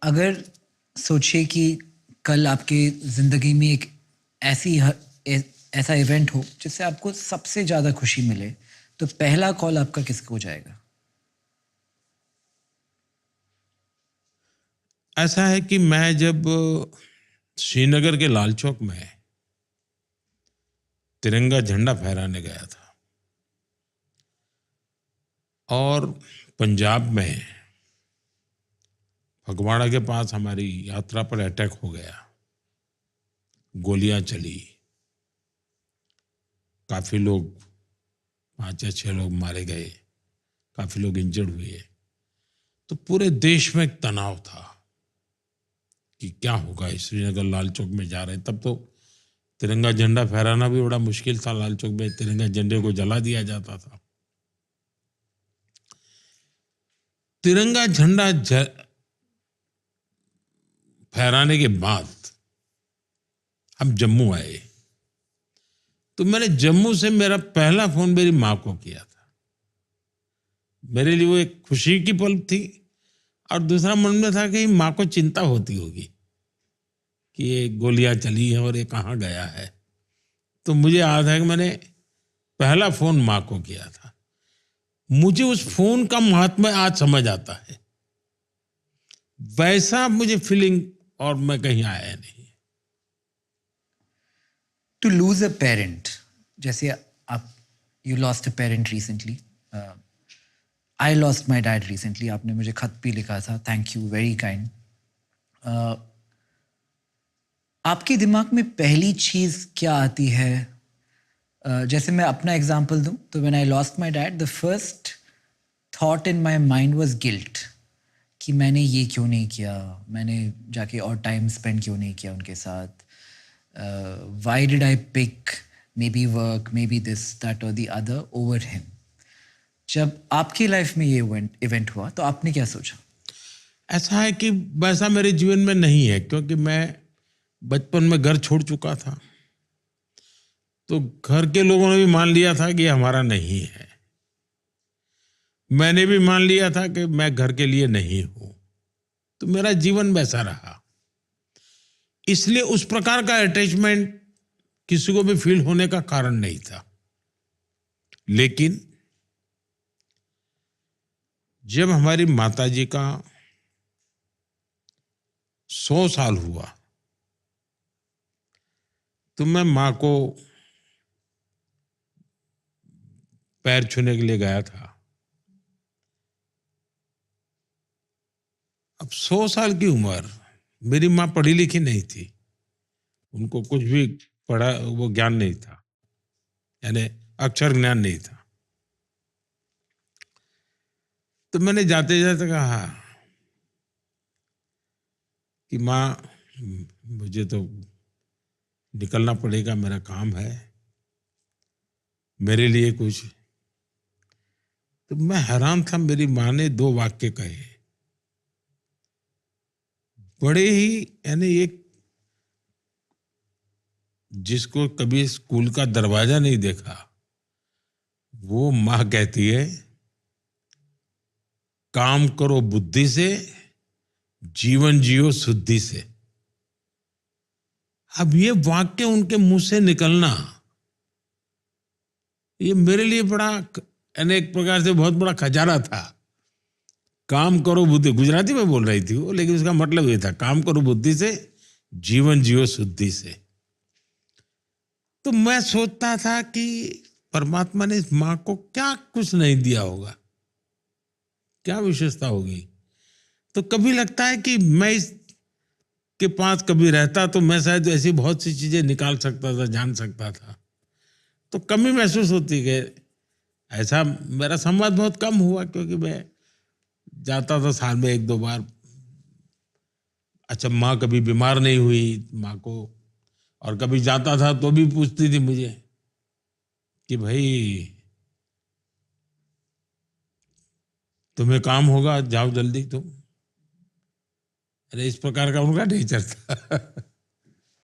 अगर सोचिए कि कल आपके ज़िंदगी में एक ऐसी ऐसा इवेंट हो जिससे आपको सबसे ज़्यादा खुशी मिले, तो पहला कॉल आपका किसको जाएगा? ऐसा है कि मैं जब श्रीनगर के लाल चौक में तिरंगा झंडा फहराने गया था और पंजाब में फगवाड़ा के पास हमारी यात्रा पर अटैक हो गया, गोलियां चली, काफी लोग 5 या 6 लोग मारे गए, काफी लोग इंजर्ड हुए। तो पूरे देश में एक तनाव था कि क्या होगा। श्रीनगर लाल चौक में जा रहे, तब तो तिरंगा झंडा फहराना भी बड़ा मुश्किल था। लाल चौक में तिरंगा झंडे को जला दिया जाता था। तिरंगा झंडा फहराने के बाद हम जम्मू आए, तो मैंने जम्मू से मेरा पहला फोन मेरी माँ को किया था। मेरे लिए वो एक खुशी की पल थी और दूसरा मन में था कि माँ को चिंता होती होगी कि ये गोलियां चली हैं और ये कहाँ गया है। तो मुझे याद है कि मैंने पहला फोन माँ को किया था। मुझे उस फोन का महात्म्य आज समझ आता है। वैसा मुझे फीलिंग और मैं कहीं आया नहीं। टू लूज़ अ पेरेंट, जैसे आप you lost a parent recently, I lost my dad recently, आपने मुझे खत भी लिखा था, थैंक यू, वेरी काइंड। आपके दिमाग में पहली चीज़ क्या आती है? जैसे मैं अपना एग्जांपल दूं तो when I lost my dad, the first thought in my mind was guilt, कि मैंने ये क्यों नहीं किया, मैंने जाके और टाइम स्पेंड क्यों नहीं किया उनके साथ, why did I pick maybe work, maybe this that और द अदर ओवर हिम। जब आपकी लाइफ में ये इवेंट हुआ तो आपने क्या सोचा? ऐसा है कि वैसा मेरे जीवन में नहीं है, क्योंकि मैं बचपन में घर छोड़ चुका था। तो घर के लोगों ने भी मान लिया था कि ये हमारा नहीं है। मैंने भी मान लिया था कि मैं घर के लिए नहीं हूं। तो मेरा जीवन वैसा रहा। इसलिए उस प्रकार का अटैचमेंट किसी को भी फील होने का कारण नहीं था। लेकिन जब हमारी माताजी का 100 साल हुआ, तो मैं माँ को पैर छूने के लिए गया था। अब 100 साल की उम्र, मेरी माँ पढ़ी लिखी नहीं थी, उनको कुछ भी पढ़ा वो ज्ञान नहीं था, यानी अक्षर ज्ञान नहीं था। तो मैंने जाते जाते कहा कि माँ, मुझे तो निकलना पड़ेगा, मेरा काम है, मेरे लिए कुछ। तो मैं हैरान था, मेरी माँ ने 2 वाक्य कहे, बड़े ही, यानी एक जिसको कभी स्कूल का दरवाजा नहीं देखा, वो माँ कहती है, काम करो बुद्धि से, जीवन जियो शुद्धि से। अब ये वाक्य उनके मुंह से निकलना, ये मेरे लिए बड़ा, यानी एक प्रकार से बहुत बड़ा खजाना था। काम करो बुद्धि, गुजराती में बोल रही थी वो, लेकिन उसका मतलब ये था, काम करो बुद्धि से, जीवन जियो शुद्धि से। तो मैं सोचता था कि परमात्मा ने इस माँ को क्या कुछ नहीं दिया होगा, क्या विशेषता होगी। तो कभी लगता है कि मैं इस के पास कभी रहता तो मैं शायद ऐसी बहुत सी चीजें निकाल सकता था, जान सकता था। तो कमी महसूस होती है। ऐसा मेरा संवाद बहुत कम हुआ, क्योंकि मैं जाता था साल में 1-2 बार। अच्छा, माँ कभी बीमार नहीं हुई माँ को, और कभी जाता था तो भी पूछती थी मुझे कि भाई तुम्हें काम होगा, जाओ जल्दी तुम। अरे इस प्रकार का उनका नेचर था।